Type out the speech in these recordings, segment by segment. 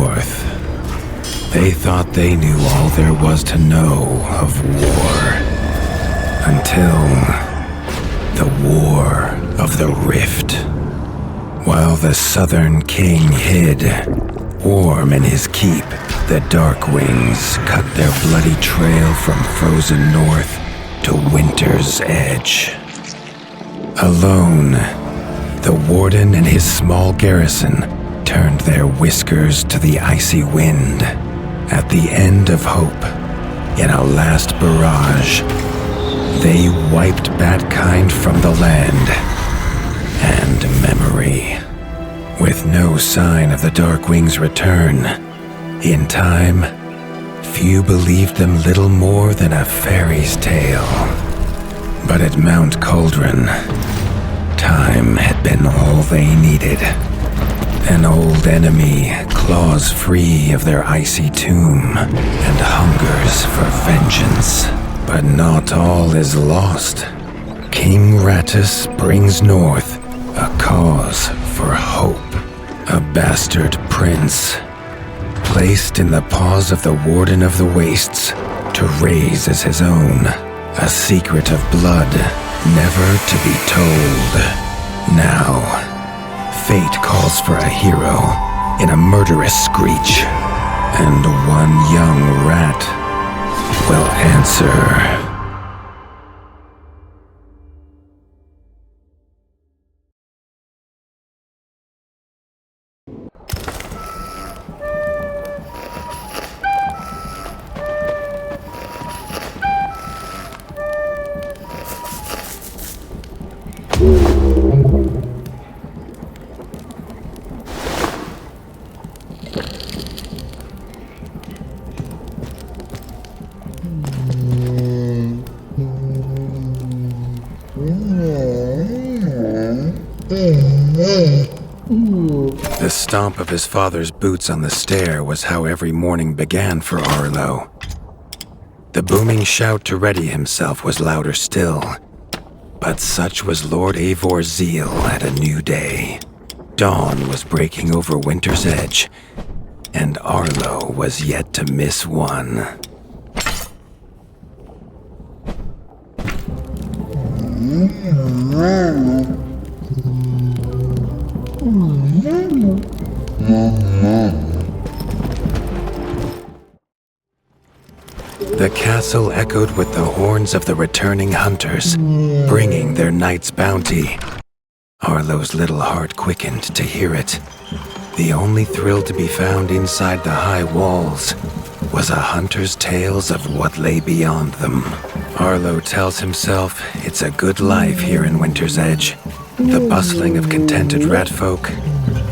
north. They thought they knew all there was to know of war. Until the War of the Rift. While the Southern King hid, warm in his keep, the Darkwings cut their bloody trail from frozen north to winter's edge. Alone, the Warden and his small garrison turned their whiskers to the icy wind. At the end of hope, in a last barrage, they wiped Batkind from the land and memory. With no sign of the Darkwings' return, in time, few believed them little more than a fairy's tale. But at Mount Cauldron, time had been all they needed. An old enemy claws free of their icy tomb and hungers for vengeance. But not all is lost. King Rattus brings north a cause for hope. A bastard prince, placed in the paws of the Warden of the Wastes to raise as his own. A secret of blood never to be told. Now, fate calls for a hero in a murderous screech, and one young rat will answer. The stomp of his father's boots on the stair was how every morning began for Arlo. The booming shout to ready himself was louder still, but such was Lord Eivor's zeal at a new day. Dawn was breaking over winter's edge, and Arlo was yet to miss one. The castle echoed with the horns of the returning hunters, bringing their night's bounty. Arlo's little heart quickened to hear it. The only thrill to be found inside the high walls was a hunter's tales of what lay beyond them. Arlo tells himself it's a good life here in Winter's Edge. The bustling of contented ratfolk,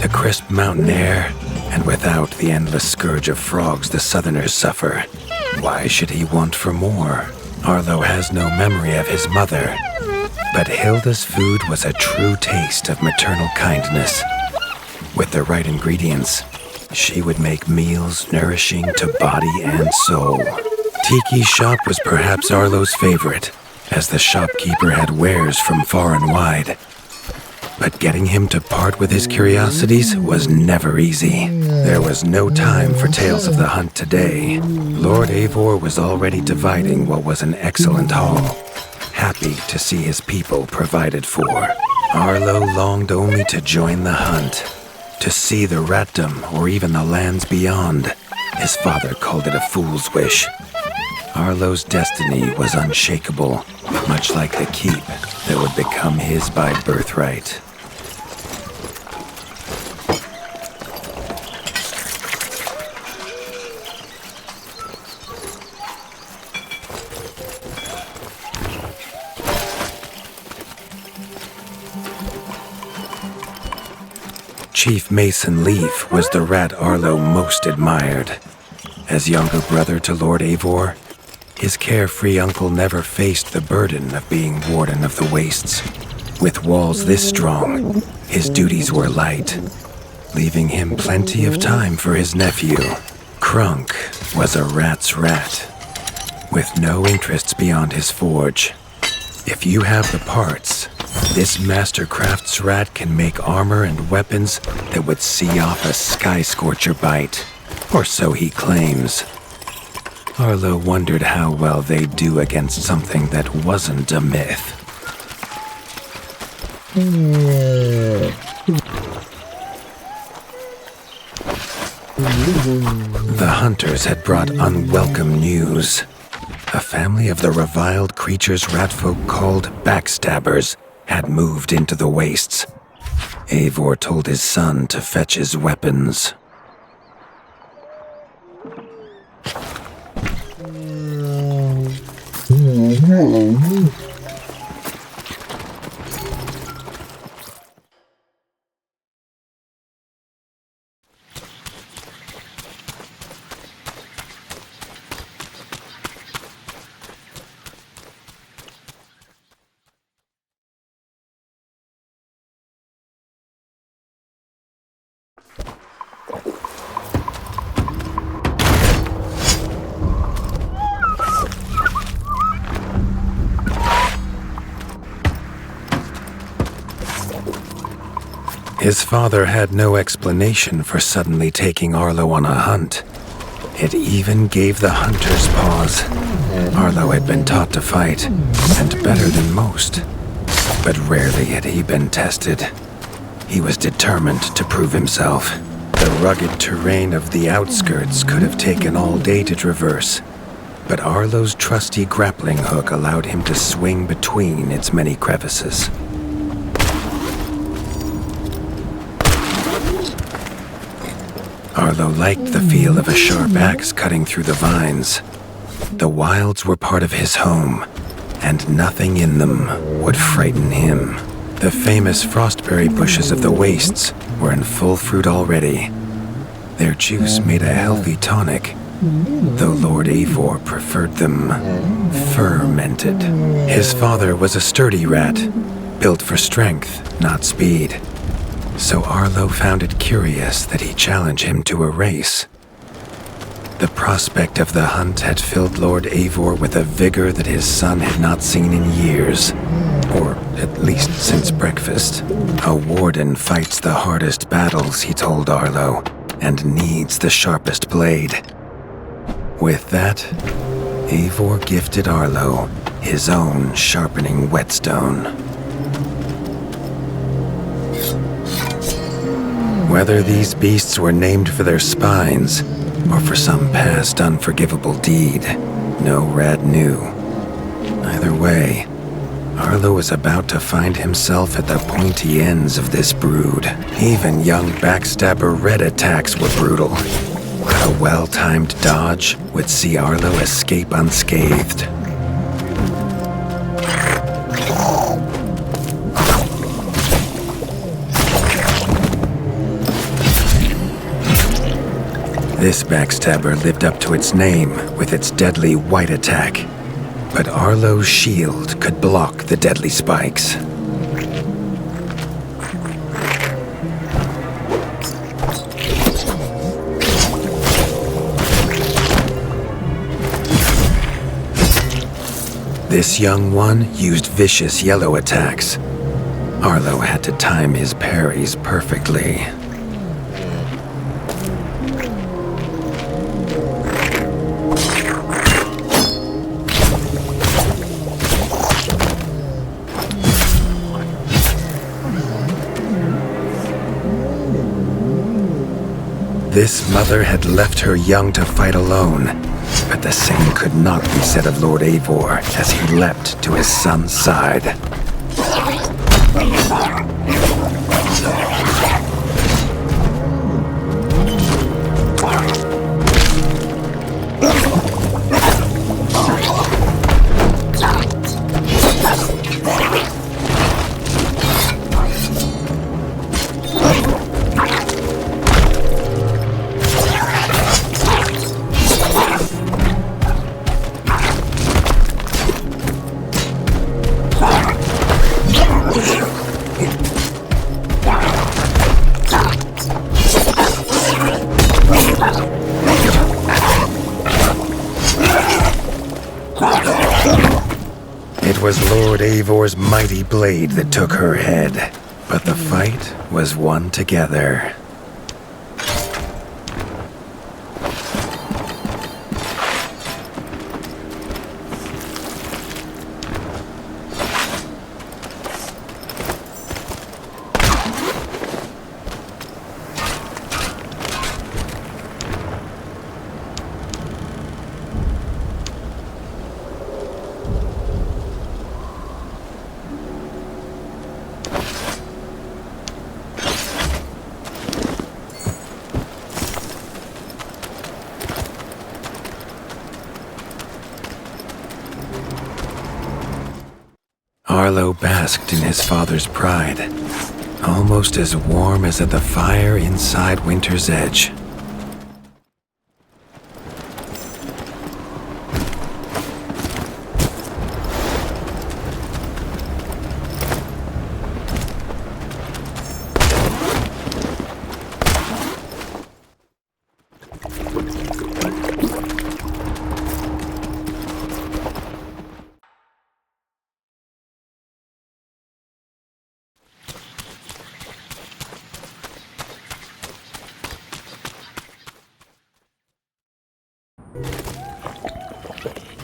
the crisp mountain air, and without the endless scourge of frogs the southerners suffer. Why should he want for more? Arlo has no memory of his mother, but Hilda's food was a true taste of maternal kindness. With the right ingredients, she would make meals nourishing to body and soul. Tiki's shop was perhaps Arlo's favorite, as the shopkeeper had wares from far and wide. But getting him to part with his curiosities was never easy. There was no time for tales of the hunt today. Lord Eivor was already dividing what was an excellent haul, happy to see his people provided for. Arlo longed only to join the hunt, to see the ratdom or even the lands beyond. His father called it a fool's wish. Arlo's destiny was unshakable, much like the keep that would become his by birthright. Chief Mason Leaf was the rat Arlo most admired. As younger brother to Lord Eivor, his carefree uncle never faced the burden of being Warden of the Wastes. With walls this strong, his duties were light, leaving him plenty of time for his nephew. Krunk was a rat's rat, with no interests beyond his forge. If you have the parts, this Mastercraft's rat can make armor and weapons that would see off a sky scorcher bite. Or so he claims. Arlo wondered how well they'd do against something that wasn't a myth. The hunters had brought unwelcome news. A family of the reviled creatures ratfolk called backstabbers had moved into the wastes. Eivor told his son to fetch his weapons. His father had no explanation for suddenly taking Arlo on a hunt. It even gave the hunters pause. Arlo had been taught to fight, and better than most. But rarely had he been tested. He was determined to prove himself. The rugged terrain of the outskirts could have taken all day to traverse, but Arlo's trusty grappling hook allowed him to swing between its many crevices. Arlo liked the feel of a sharp axe cutting through the vines. The wilds were part of his home, and nothing in them would frighten him. The famous frostberry bushes of the wastes were in full fruit already. Their juice made a healthy tonic, though Lord Eivor preferred them fermented. His father was a sturdy rat, built for strength, not speed. So Arlo found it curious that he challenged him to a race. The prospect of the hunt had filled Lord Eivor with a vigor that his son had not seen in years, or at least since breakfast. A warden fights the hardest battles, he told Arlo, and needs the sharpest blade. With that, Eivor gifted Arlo his own sharpening whetstone. Whether these beasts were named for their spines, or for some past unforgivable deed, no rat knew. Either way, Arlo was about to find himself at the pointy ends of this brood. Even young backstabber red attacks were brutal, but a well-timed dodge would see Arlo escape unscathed. This backstabber lived up to its name with its deadly white attack, but Arlo's shield could block the deadly spikes. This young one used vicious yellow attacks. Arlo had to time his parries perfectly. This mother had left her young to fight alone, but the same could not be said of Lord Eivor as he leapt to his son's side. It was Lord Eivor's mighty blade that took her head, but the fight was won together. Arlo basked in his father's pride, almost as warm as at the fire inside Winter's Edge.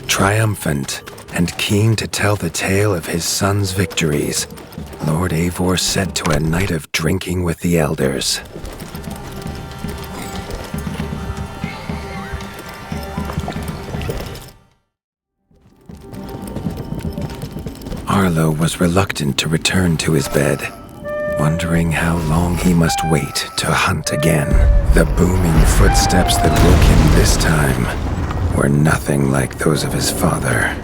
Triumphant and keen to tell the tale of his son's victories, Lord Eivor said to a night of drinking with the elders. Arlo was reluctant to return to his bed, wondering how long he must wait to hunt again. The booming footsteps that woke him this time were nothing like those of his father.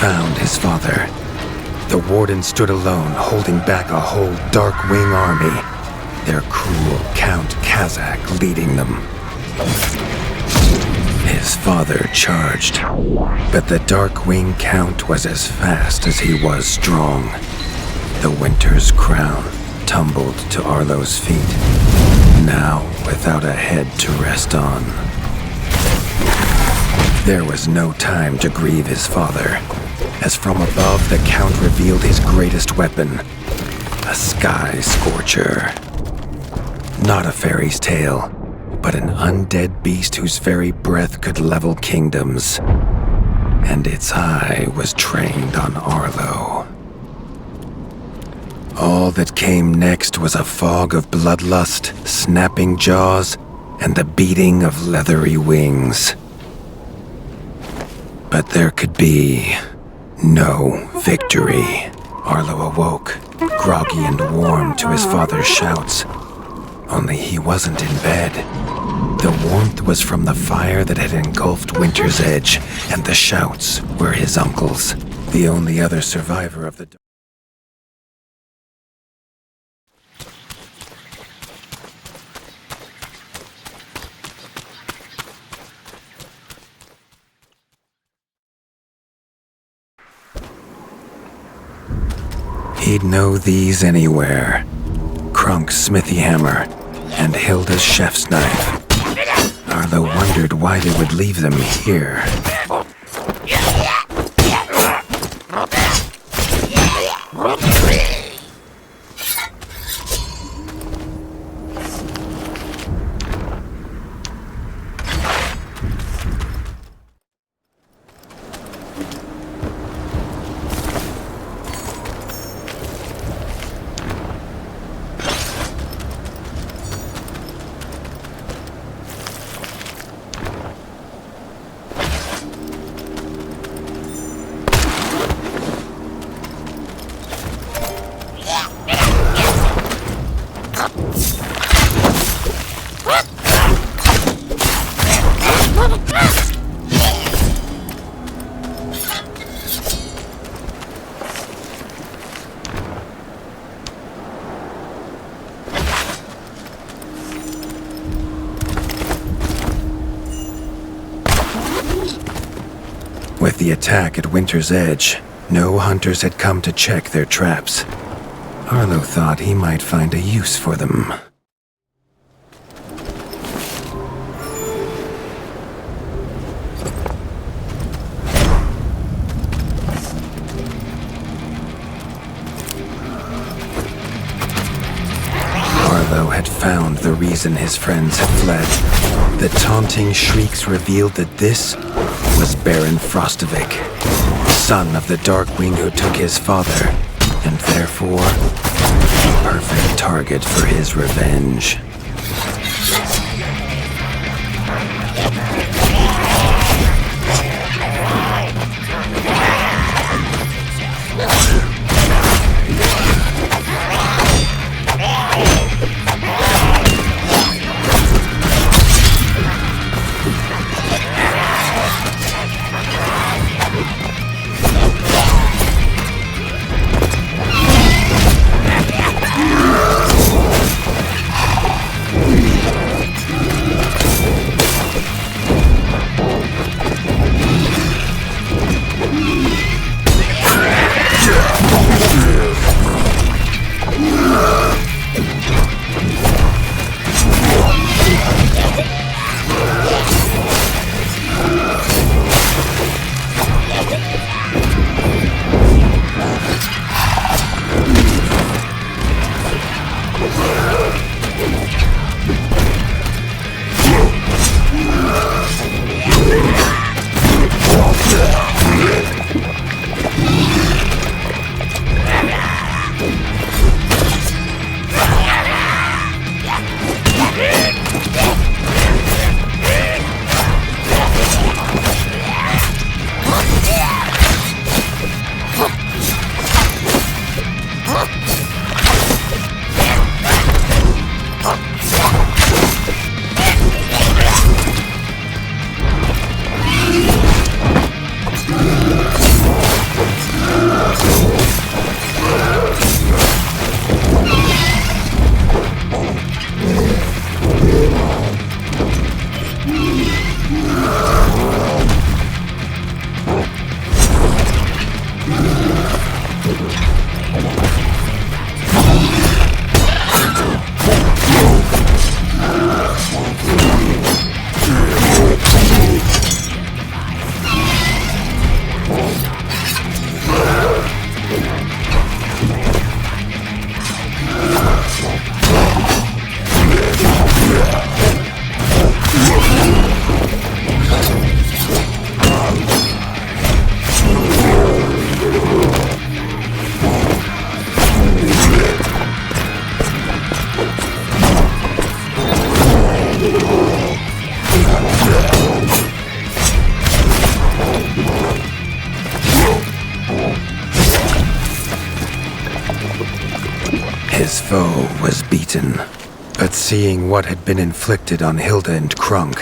Found his father. The warden stood alone, holding back a whole Darkwing army, their cruel Count Kazak leading them. His father charged, but the Darkwing Count was as fast as he was strong. The Winter's crown tumbled to Arlo's feet, now without a head to rest on. There was no time to grieve his father, as from above the Count revealed his greatest weapon, a sky scorcher. Not a fairy's tale, but an undead beast whose very breath could level kingdoms. And its eye was trained on Arlo. All that came next was a fog of bloodlust, snapping jaws, and the beating of leathery wings. But there could be no victory. Arlo awoke, groggy and warm to his father's shouts. Only he wasn't in bed. The warmth was from the fire that had engulfed Winter's Edge, and the shouts were his uncle's, the only other survivor of the... He'd know these anywhere. Krunk's smithy hammer and Hilda's chef's knife. Arlo wondered why they would leave them here. With the attack at Winter's Edge, no hunters had come to check their traps. Arlo thought he might find a use for them. Arlo had found the reason his friends had fled. The taunting shrieks revealed that this was Baron Frostovic, son of the Darkwing who took his father, and therefore a perfect target for his revenge. His foe was beaten, but seeing what had been inflicted on Hilda and Krunk,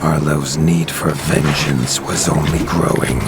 Arlo's need for vengeance was only growing.